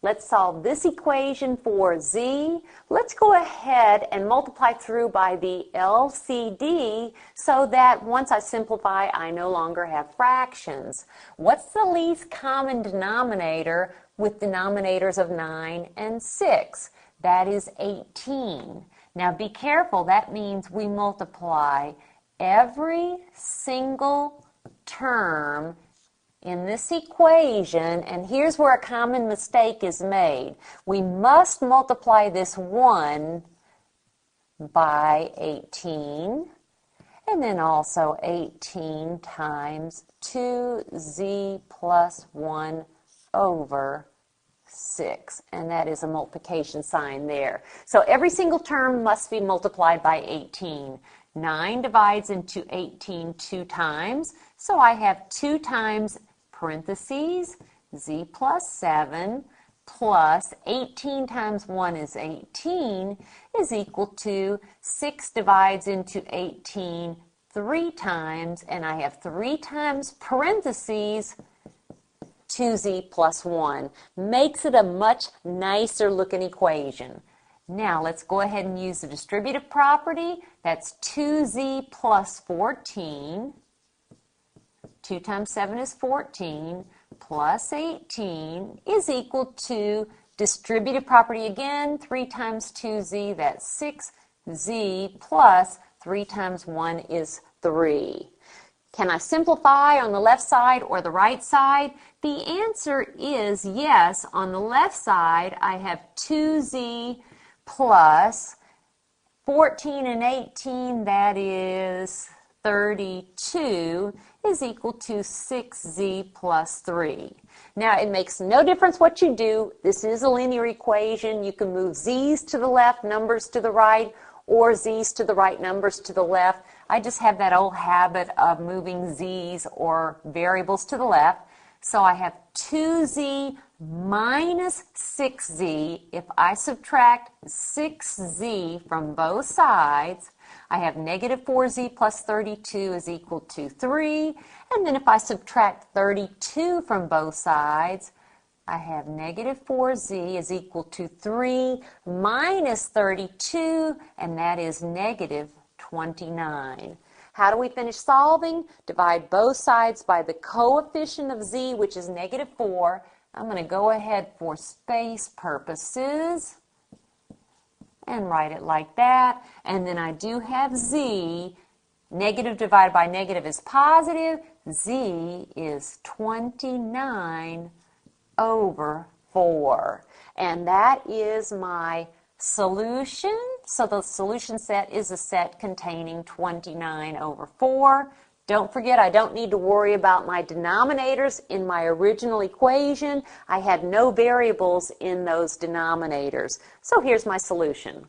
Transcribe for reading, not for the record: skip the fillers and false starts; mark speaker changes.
Speaker 1: Let's solve this equation for z. Let's go ahead and multiply through by the LCD so that once I simplify, I no longer have fractions. What's the least common denominator with denominators of 9 and 6? That is 18. Now be careful, that means we multiply every single term in this equation, and here's where a common mistake is made. We must multiply this 1 by 18, and then also 18 times 2z plus 1 over 6, and that is a multiplication sign there. So every single term must be multiplied by 18. 9 divides into 18 2 times, so I have 2 times parentheses z plus 7 plus 18 times 1 is 18 is equal to 6 divides into 18 3 times, and I have 3 times parentheses 2z plus 1. Makes it a much nicer looking equation. Now let's go ahead and use the distributive property. That's 2z plus 14. 2 times 7 is 14 plus 18 is equal to distributive property again. 3 times 2z, that's 6z plus 3 times 1 is 3. Can I simplify on the left side or the right side? The answer is yes. On the left side, I have 2z plus 14 and 18, that is 32, is equal to 6z plus 3. Now, it makes no difference what you do. This is a linear equation. You can move z's to the left, numbers to the right, or z's to the right, numbers to the left. I just have that old habit of moving z's or variables to the left. So I have 2z minus 6z. If I subtract 6z from both sides, I have negative 4z plus 32 is equal to 3. And then if I subtract 32 from both sides, I have negative 4z is equal to 3 minus 32, and that is negative 29. How do we finish solving? Divide both sides by the coefficient of z, which is negative 4. I'm going to go ahead for space purposes and write it like that. And then I do have z. Negative divided by negative is positive. Z is 29 over 4. And that is my solution. So the solution set is a set containing 29 over 4. Don't forget, I don't need to worry about my denominators in my original equation. I had no variables in those denominators. So here's my solution.